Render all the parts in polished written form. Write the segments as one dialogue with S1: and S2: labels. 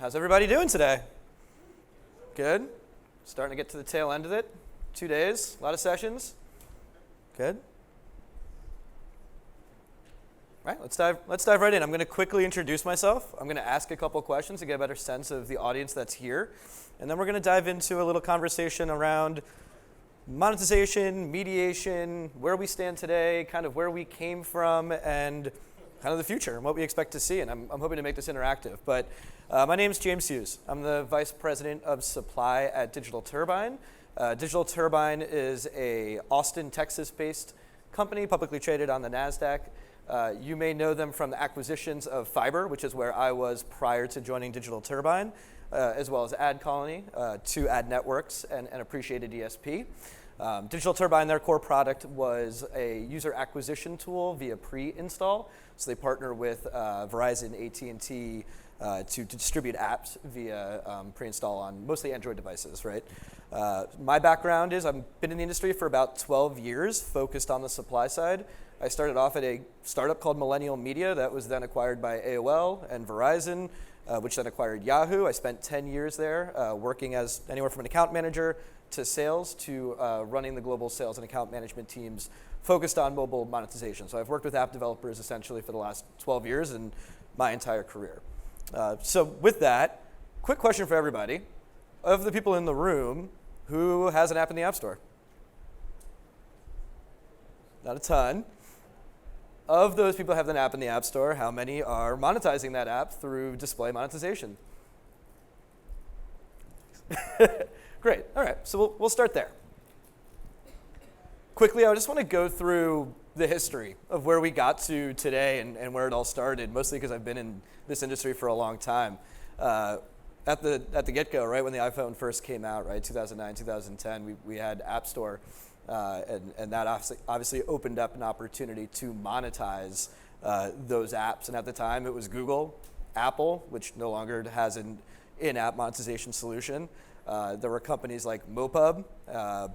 S1: How's everybody doing today? Good? Starting to get to the tail end of it. 2 days, a lot of sessions. Good? All right, let's dive right in. I'm going to quickly introduce myself. I'm going to ask a couple questions to get a better sense of the audience that's here. And then we're going to dive into a little conversation around monetization, mediation, where we stand today, kind of where we came from, and kind of the future and what we expect to see. And I'm hoping to make this interactive. But my name is James Hughes. I'm the Vice President of Supply at Digital Turbine. Digital Turbine is a Austin, Texas-based company, publicly traded on the NASDAQ. You may know them from the acquisitions of Fiber, which is where I was prior to joining Digital Turbine, as well as Ad Colony, two ad networks, and Appreciated ESP. Digital Turbine, their core product was a user acquisition tool via pre-install. So they partner with Verizon, AT&T to distribute apps via pre-install on mostly Android devices, right? My background is I've been in the industry for about 12 years, focused on the supply side. I started off at a startup called Millennial Media that was then acquired by AOL and Verizon, which then acquired Yahoo. I spent 10 years there working as anywhere from an account manager to sales to running the global sales and account management teams focused on mobile monetization. So I've worked with app developers essentially for the last 12 years and my entire career. So with that, quick question for everybody. Of the people in the room, who has an app in the App Store? Not a ton. Of those people who have an app in the App Store, how many are monetizing that app through display monetization? Great. All right. So we'll start there. Quickly, I just want to go through the history of where we got to today and where it all started, mostly because I've been in this industry for a long time. At the get-go, right, when the iPhone first came out, right, 2009, 2010, we had App Store, and that obviously opened up an opportunity to monetize those apps. And at the time, it was Google, Apple, which no longer has an in-app monetization solution. There were companies like Mopub,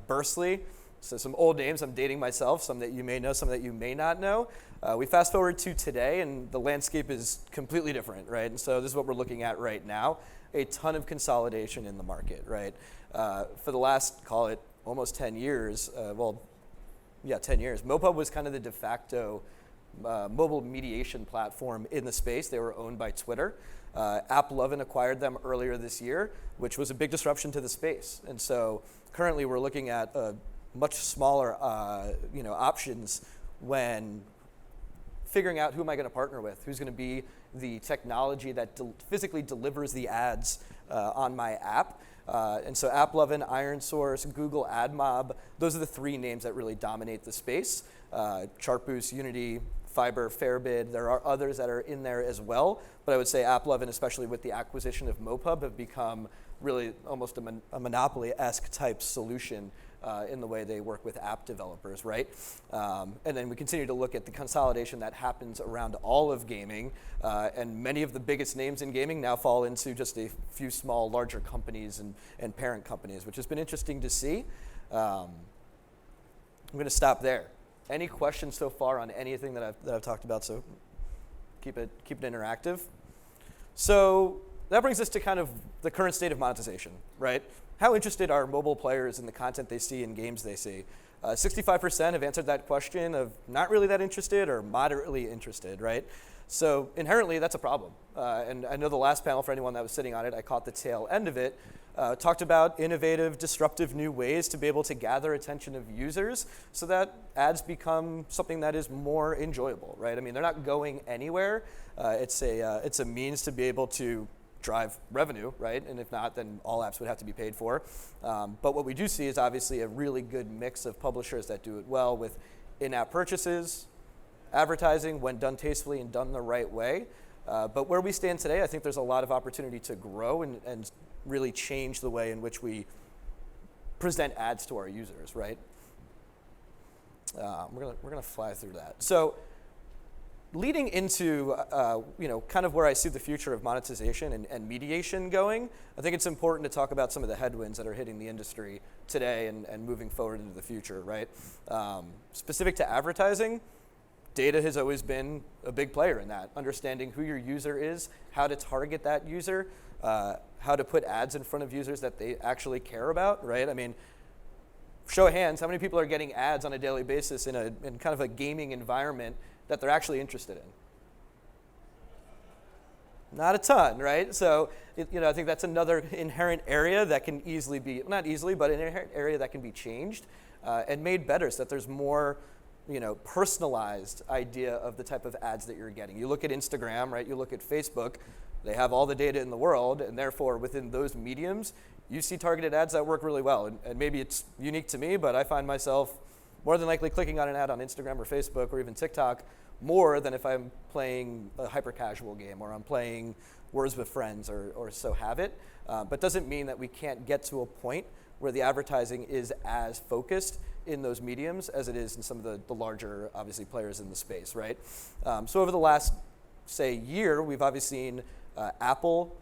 S1: Burstly, so some old names. I'm dating myself, some that you may know, some that you may not know. We fast forward to today, and the landscape is completely different, right? And so this is what we're looking at right now, a ton of consolidation in the market, right? For the last, call it, almost 10 years, 10 years, Mopub was kind of the de facto mobile mediation platform in the space. They were owned by Twitter. AppLovin acquired them earlier this year, which was a big disruption to the space. And so currently we're looking at much smaller options when figuring out who am I going to partner with, who's going to be the technology that physically delivers the ads on my app. And so AppLovin, IronSource, Google AdMob, those are the three names that really dominate the space. Chartboost, Unity, Fiber, Fairbid, there are others that are in there as well, but I would say AppLovin, especially with the acquisition of Mopub, have become really almost a monopoly-esque type solution in the way they work with app developers, right? And then we continue to look at the consolidation that happens around all of gaming, and many of the biggest names in gaming now fall into just a few small, larger companies and parent companies, which has been interesting to see. I'm going to stop there. Any questions so far on anything that I've talked about? So keep it interactive. So that brings us to kind of the current state of monetization, right? How interested are mobile players in the content they see and games they see? 65% have answered that question of not really that interested or moderately interested, right? So inherently, that's a problem. And I know the last panel, for anyone that was sitting on it, I caught the tail end of it, talked about innovative, disruptive new ways to be able to gather attention of users so that ads become something that is more enjoyable, right? I mean, they're not going anywhere. It's a means to be able to drive revenue, right? And if not, then all apps would have to be paid for. But what we do see is obviously a really good mix of publishers that do it well with in-app purchases, advertising when done tastefully and done the right way. But where we stand today, I think there's a lot of opportunity to grow and really change the way in which we present ads to our users, right? We're gonna fly through that. So leading into kind of where I see the future of monetization and mediation going, I think it's important to talk about some of the headwinds that are hitting the industry today and moving forward into the future, right? Specific to advertising, data has always been a big player in that, understanding who your user is, how to target that user. how to put ads in front of users that they actually care about, right? I mean, show of hands, how many people are getting ads on a daily basis in kind of a gaming environment that they're actually interested in? Not a ton, right? So, I think that's another inherent area that can easily be, not easily, but an inherent area that can be changed and made better so that there's more, personalized idea of the type of ads that you're getting. You look at Instagram, right? You look at Facebook, they have all the data in the world, and therefore within those mediums, you see targeted ads that work really well. And maybe it's unique to me, but I find myself more than likely clicking on an ad on Instagram or Facebook or even TikTok more than if I'm playing a hyper-casual game or I'm playing Words with Friends or so have it. But doesn't mean that we can't get to a point where the advertising is as focused in those mediums as it is in some of the larger, obviously, players in the space, right? So over the last, say, year, we've obviously seen Apple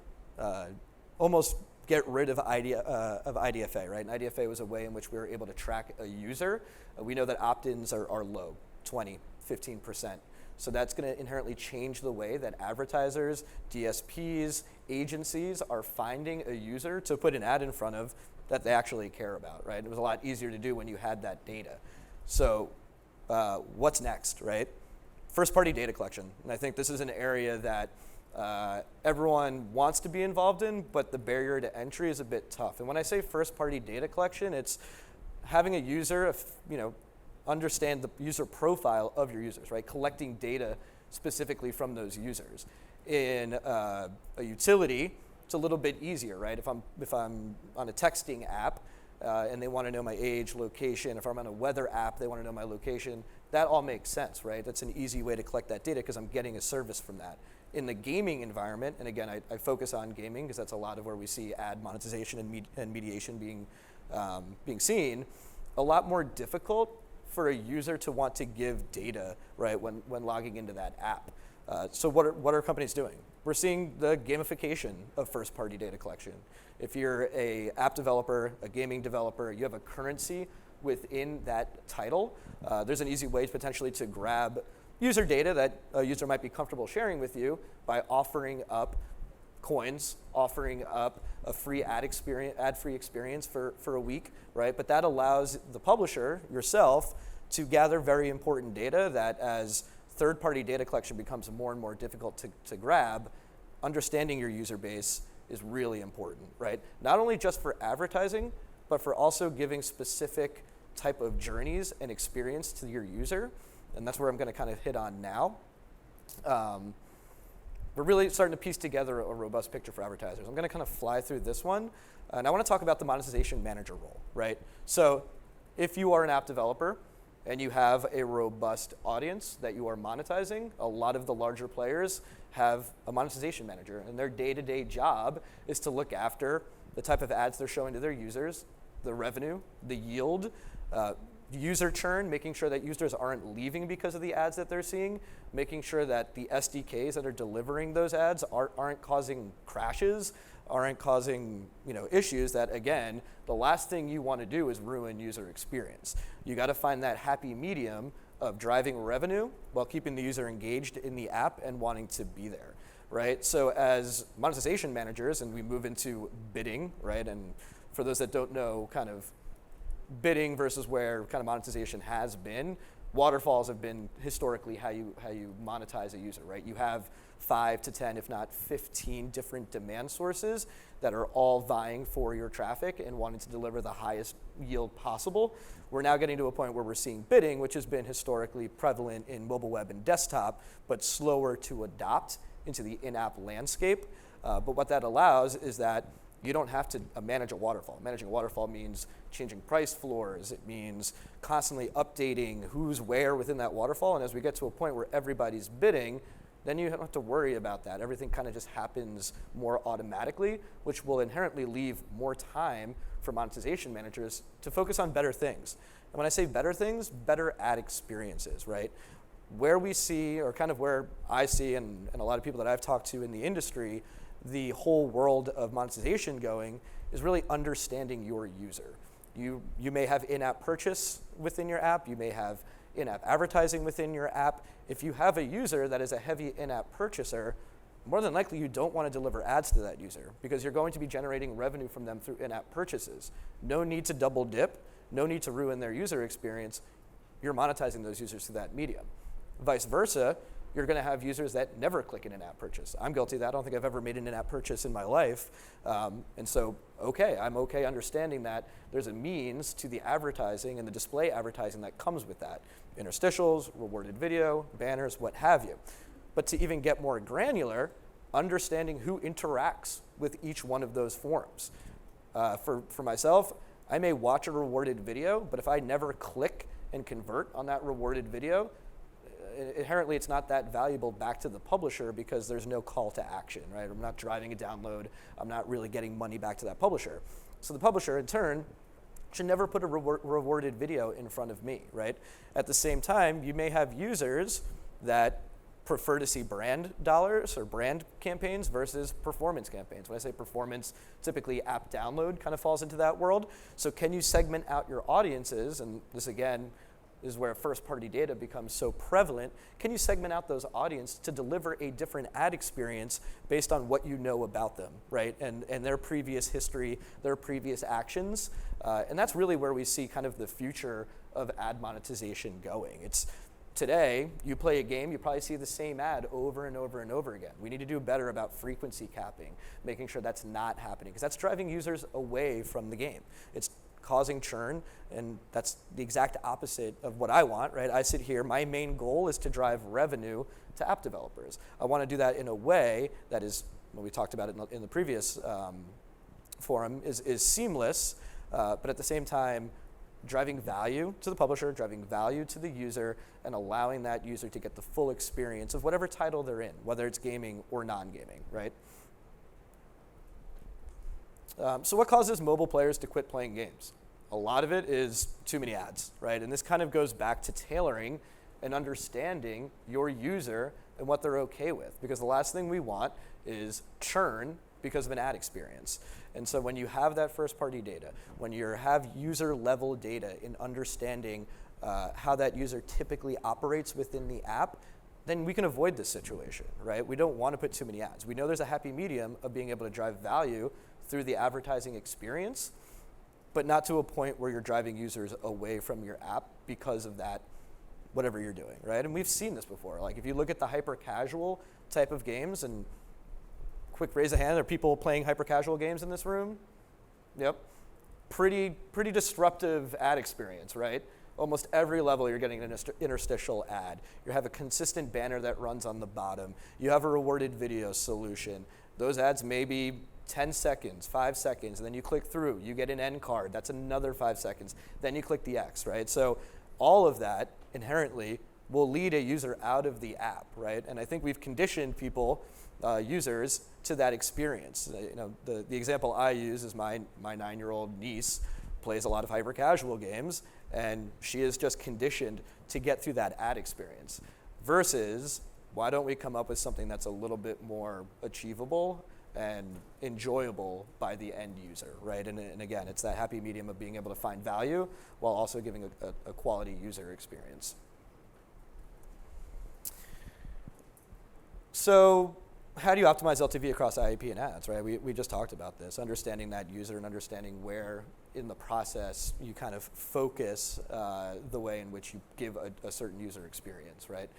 S1: almost get rid of IDFA, right? And IDFA was a way in which we were able to track a user. We know that opt-ins are low, 20, 15%. So that's going to inherently change the way that advertisers, DSPs, agencies are finding a user to put an ad in front of that they actually care about, right? It was a lot easier to do when you had that data. So what's next, right? First-party data collection. And I think this is an area that everyone wants to be involved in, but the barrier to entry is a bit tough. And when I say first-party data collection, it's having a user, understand the user profile of your users, right? Collecting data specifically from those users. In a utility, it's a little bit easier, right? If I'm on a texting app and they want to know my age, location, if I'm on a weather app, they want to know my location, that all makes sense, right? That's an easy way to collect that data because I'm getting a service from that. In the gaming environment, and again, I focus on gaming because that's a lot of where we see ad monetization and mediation being seen, a lot more difficult for a user to want to give data, right, when logging into that app. So what are companies doing? We're seeing the gamification of first-party data collection. If you're a app developer, a gaming developer, you have a currency within that title, there's an easy way potentially to grab user data that a user might be comfortable sharing with you by offering up coins, offering up a free ad-free experience for a week, right? But that allows the publisher, yourself, to gather very important data that as third-party data collection becomes more and more difficult to grab, understanding your user base is really important, right? Not only just for advertising, but for also giving specific type of journeys and experience to your user. And that's where I'm going to kind of hit on now. We're really starting to piece together a robust picture for advertisers. I'm going to kind of fly through this one. And I want to talk about the Monetization Manager role, right? So if you are an app developer and you have a robust audience that you are monetizing, a lot of the larger players have a Monetization Manager. And their day-to-day job is to look after the type of ads they're showing to their users, the revenue, the yield, user churn, making sure that users aren't leaving because of the ads that they're seeing, making sure that the SDKs that are delivering those ads aren't causing crashes, aren't causing issues that, again, the last thing you want to do is ruin user experience. You got to find that happy medium of driving revenue while keeping the user engaged in the app and wanting to be there, right? So as monetization managers, and we move into bidding, right? And for those that don't know kind of bidding versus where kind of monetization has been, waterfalls have been historically how you monetize a user, right? You have 5 to 10, if not 15 different demand sources that are all vying for your traffic and wanting to deliver the highest yield possible. We're now getting to a point where we're seeing bidding, which has been historically prevalent in mobile web and desktop, but slower to adopt into the in-app landscape. But what that allows is that you don't have to manage a waterfall. Managing a waterfall means changing price floors. It means constantly updating who's where within that waterfall. And as we get to a point where everybody's bidding, then you don't have to worry about that. Everything kind of just happens more automatically, which will inherently leave more time for monetization managers to focus on better things. And when I say better things, better ad experiences, right? Where we see, or kind of where I see, and a lot of people that I've talked to in the industry, the whole world of monetization going is really understanding your user. You may have in-app purchase within your app. You may have in-app advertising within your app. If you have a user that is a heavy in-app purchaser, more than likely you don't want to deliver ads to that user because you're going to be generating revenue from them through in-app purchases. No need to double dip, no need to ruin their user experience. You're monetizing those users through that medium. Vice versa, you're going to have users that never click an in-app purchase. I'm guilty of that. I don't think I've ever made an in-app purchase in my life. And so, I'm okay understanding that there's a means to the advertising and the display advertising that comes with that. Interstitials, rewarded video, banners, what have you. But to even get more granular, understanding who interacts with each one of those forums. For myself, I may watch a rewarded video, but if I never click and convert on that rewarded video, inherently it's not that valuable back to the publisher because there's no call to action, right? I'm not driving a download. I'm not really getting money back to that publisher. So the publisher, in turn, should never put a rewarded video in front of me, right? At the same time, you may have users that prefer to see brand dollars or brand campaigns versus performance campaigns. When I say performance, typically app download kind of falls into that world. So can you segment out your audiences? And this, again, is where first-party data becomes so prevalent. Can you segment out those audience to deliver a different ad experience based on what you know about them, right? And their previous history, their previous actions. And that's really where we see kind of the future of ad monetization going. It's today, you play a game, you probably see the same ad over and over and over again. We need to do better about frequency capping, making sure that's not happening, because that's driving users away from the game. It's causing churn, and that's the exact opposite of what I want, right? I sit here, my main goal is to drive revenue to app developers. I want to do that in a way that is, when we talked about it in the previous forum, is seamless, but at the same time, driving value to the publisher, driving value to the user, and allowing that user to get the full experience of whatever title they're in, whether it's gaming or non-gaming, right? So what causes mobile players to quit playing games? A lot of it is too many ads, right? And this kind of goes back to tailoring and understanding your user and what they're okay with, because the last thing we want is churn because of an ad experience. And so when you have that first-party data, when you have user-level data in understanding how that user typically operates within the app, then we can avoid this situation, right? We don't want to put too many ads. We know there's a happy medium of being able to drive value through the advertising experience, but not to a point where you're driving users away from your app because of that, whatever you're doing, right? And we've seen this before. Like if you look at the hyper-casual type of games, and quick raise of hand, are people playing hyper-casual games in this room? Yep. Pretty disruptive ad experience, right? Almost every level you're getting an interstitial ad. You have a consistent banner that runs on the bottom. You have a rewarded video solution. Those ads may be 10 seconds, 5 seconds, and then you click through. You get an end card. That's another 5 seconds. Then you click the X, right? So all of that inherently will lead a user out of the app, right? And I think we've conditioned people, users, to that experience. You know, the example I use is my 9-year-old niece plays a lot of hyper-casual games, and she is just conditioned to get through that ad experience. Versus, why don't we come up with something that's a little bit more achievable and enjoyable by the end user, right? And again, it's that happy medium of being able to find value while also giving a quality user experience. So how do you optimize LTV across IAP and ads, right? We just talked about this, understanding that user and understanding where in the process you kind of focus the way in which you give a certain user experience, right?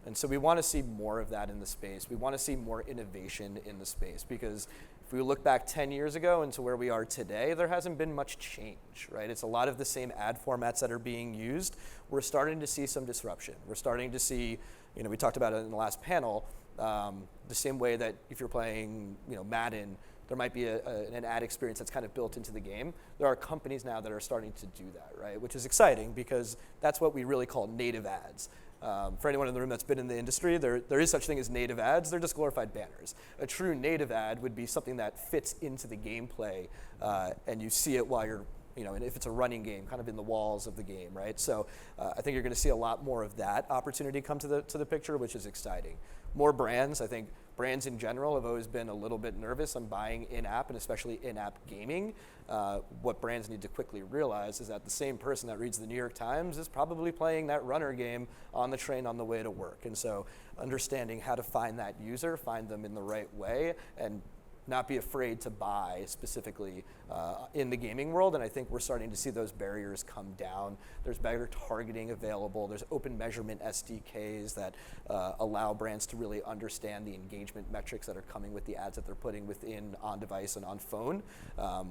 S1: And so we want to see more of that in the space. We want to see more innovation in the space, because if we look back 10 years ago into where we are today, there hasn't been much change, right? It's a lot of the same ad formats that are being used. We're starting to see some disruption. We're starting to see, you know, we talked about it in the last panel, the same way that if you're playing, you know, Madden, there might be an ad experience that's kind of built into the game. There are companies now that are starting to do that, right? Which is exciting, because that's what we really call native ads. For anyone in the room that's been in the industry, there is such thing as native ads. They're just glorified banners. A true native ad would be something that fits into the gameplay, and you see it while you're, you know, and if it's a running game, kind of in the walls of the game, right? So I think you're going to see a lot more of that opportunity come to the picture, which is exciting. More brands. I think brands in general have always been a little bit nervous on buying in-app, and especially in-app gaming. What brands need to quickly realize is that the same person that reads the New York Times is probably playing that runner game on the train on the way to work. And so understanding how to find that user, find them in the right way, and not be afraid to buy specifically in the gaming world. And I think we're starting to see those barriers come down. There's better targeting available. There's open measurement SDKs that allow brands to really understand the engagement metrics that are coming with the ads that they're putting within on-device and on phone,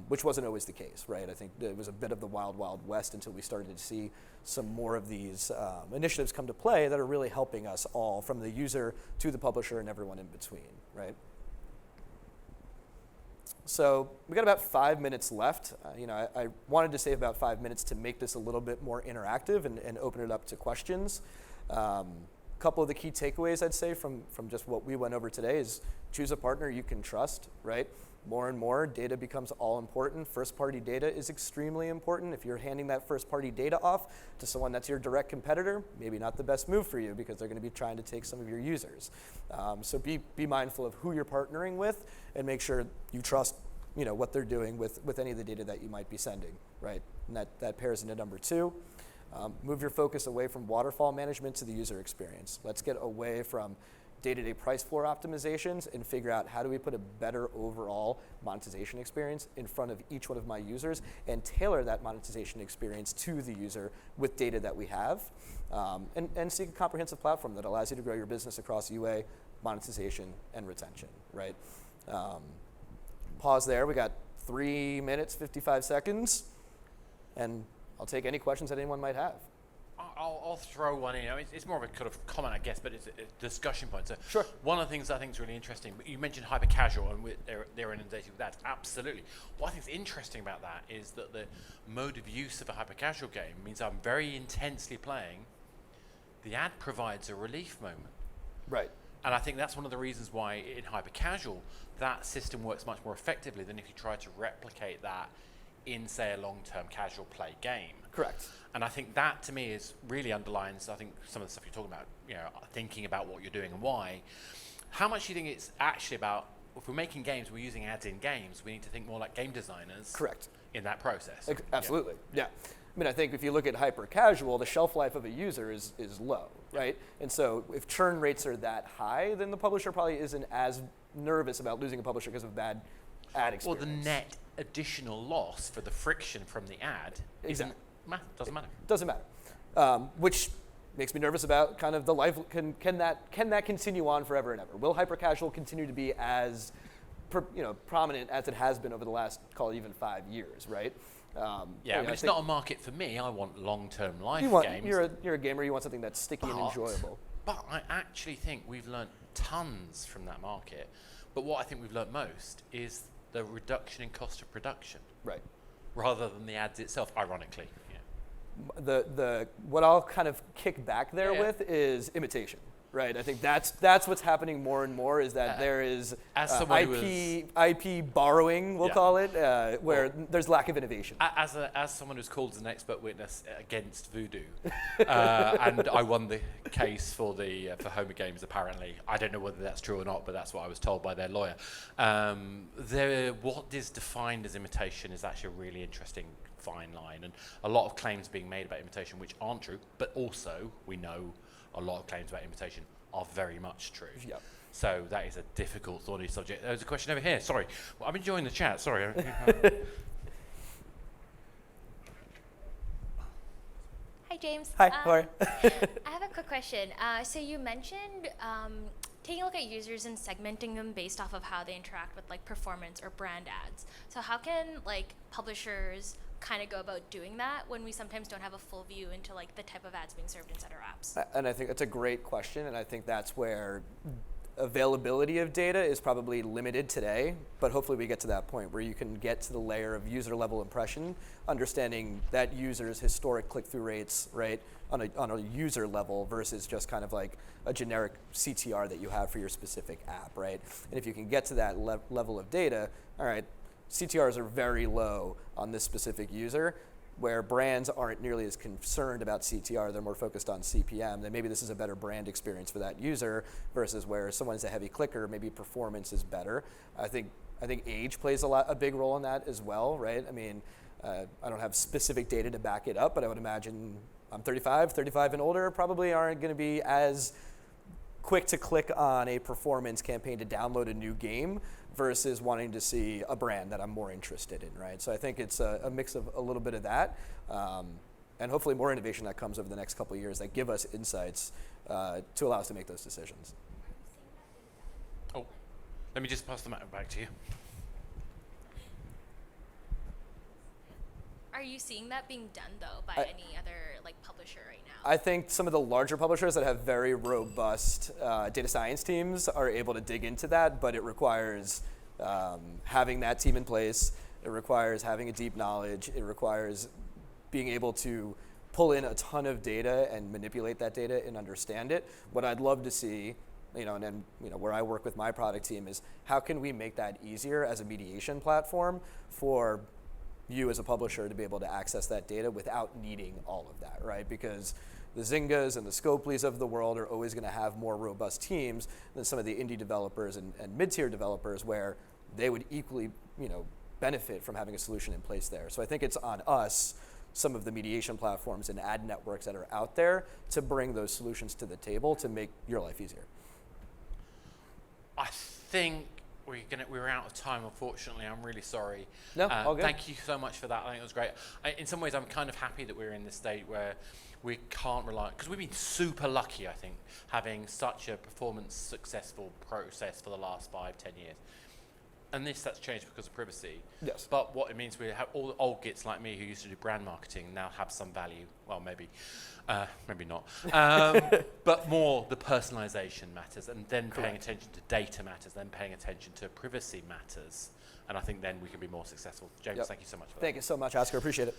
S1: which wasn't always the case, right? I think it was a bit of the wild, wild west until we started to see some more of these initiatives come to play that are really helping us all, from the user to the publisher and everyone in between, right? So we got about 5 minutes left. I wanted to save about 5 minutes to make this a little bit more interactive and open it up to questions. A couple of the key takeaways I'd say from just what we went over today is choose a partner you can trust, right? More and more, data becomes all important. First-party data is extremely important. If you're handing that first-party data off to someone that's your direct competitor, maybe not the best move for you because they're going to be trying to take some of your users. So be mindful of who you're partnering with and make sure you trust what they're doing with any of the data that you might be sending, right? And that pairs into number 2. Move your focus away from waterfall management to the user experience. Let's get away from day-to-day price floor optimizations and figure out how do we put a better overall monetization experience in front of each one of my users and tailor that monetization experience to the user with data that we have, and seek a comprehensive platform that allows you to grow your business across UA, monetization, and retention, right? Pause there. We got 3 minutes, 55 seconds, and I'll take any questions that anyone might have.
S2: I'll throw one in. It's more of a kind of comment, I guess, but it's a discussion point. So
S1: sure.
S2: One of the things I think is really interesting, you mentioned hyper casual, and they're inundated with that. Absolutely. What I think is interesting about that is that the mode of use of a hyper casual game means I'm very intensely playing. The ad provides a relief moment.
S1: Right.
S2: And I think that's one of the reasons why in hyper casual that system works much more effectively than if you try to replicate that in, say, a long-term casual play game.
S1: Correct.
S2: And I think that, to me, really underlines, I think, some of the stuff you're talking about, thinking about what you're doing and why. How much do you think it's actually about, if we're making games, we're using ads in games, we need to think more like game designers.
S1: Correct.
S2: In that process.
S1: Absolutely, yeah. I mean, I think if you look at hyper casual, the shelf life of a user is low, right? And so if churn rates are that high, then the publisher probably isn't as nervous about losing a publisher because of bad ad experience.
S2: Well, the net additional loss for the friction from the ad doesn't matter.
S1: Doesn't matter, which makes me nervous about kind of the life. Can that continue on forever and ever? Will hyper casual continue to be as prominent as it has been over the last, call it even 5 years, right?
S2: It's not a market for me. I want long-term life games.
S1: You're a gamer. You want something that's sticky and enjoyable.
S2: But I actually think we've learned tons from that market. But what I think we've learned most is the reduction in cost of production,
S1: right?
S2: Rather than the ads itself, ironically.
S1: What I'll kind of kick back there with is imitation. Right, I think that's what's happening more and more is that there is IP borrowing, we'll call it, where there's lack of innovation.
S2: As someone who's called as an expert witness against voodoo, and I won the case for Homer Games. Apparently, I don't know whether that's true or not, but that's what I was told by their lawyer. What is defined as imitation is actually a really interesting fine line, and a lot of claims being made about imitation which aren't true, but also we know a lot of claims about imitation are very much true.
S1: Yep.
S2: So that is a difficult, thorny subject. There's a question over here. Sorry. Well, I'm enjoying the chat. Sorry.
S3: Hi, James.
S1: Hi, how are you?
S3: I have a quick question. So you mentioned taking a look at users and segmenting them based off of how they interact with like performance or brand ads. So how can like publishers kind of go about doing that when we sometimes don't have a full view into like the type of ads being served inside our apps?
S1: And I think that's a great question, and I think that's where availability of data is probably limited today, but hopefully we get to that point where you can get to the layer of user level impression, understanding that user's historic click-through rates, right, on a user level versus just kind of like a generic CTR that you have for your specific app, right? And if you can get to that level of data, all right, CTRs are very low on this specific user. where brands aren't nearly as concerned about CTR, they're more focused on CPM, then maybe this is a better brand experience for that user versus where someone's a heavy clicker, maybe performance is better. I think age plays a big role in that as well, right? I mean, I don't have specific data to back it up, but I would imagine I'm 35 and older probably aren't going to be as quick to click on a performance campaign to download a new game versus wanting to see a brand that I'm more interested in, right? So I think it's a mix of a little bit of that, and hopefully more innovation that comes over the next couple of years that give us insights to allow us to make those decisions.
S2: Oh, let me just pass the mic back to you.
S3: Are you seeing that being done though by any other like publisher right now?
S1: I think some of the larger publishers that have very robust data science teams are able to dig into that, but it requires having that team in place. It requires having a deep knowledge. It requires being able to pull in a ton of data and manipulate that data and understand it. What I'd love to see, and then where I work with my product team is how can we make that easier as a mediation platform for you as a publisher to be able to access that data without needing all of that, right? Because the Zyngas and the Scopelys of the world are always going to have more robust teams than some of the indie developers and mid-tier developers where they would equally, benefit from having a solution in place there. So I think it's on us, some of the mediation platforms and ad networks that are out there, to bring those solutions to the table to make your life easier.
S2: I think we're out of time, unfortunately. I'm really sorry.
S1: No, all good.
S2: Thank you so much for that. I think it was great. In some ways, I'm kind of happy that we're in this state where we can't rely, because we've been super lucky, I think, having such a performance successful process for the last 5-10 years. And that's changed because of privacy.
S1: Yes.
S2: But what it means, we have all the old gits like me who used to do brand marketing now have some value. Well, maybe not. But more the personalization matters, and then paying attention to data matters, then paying attention to privacy matters. And I think then we can be more successful. James, thank you so much for that.
S1: Thank you so much, Oscar. Appreciate it.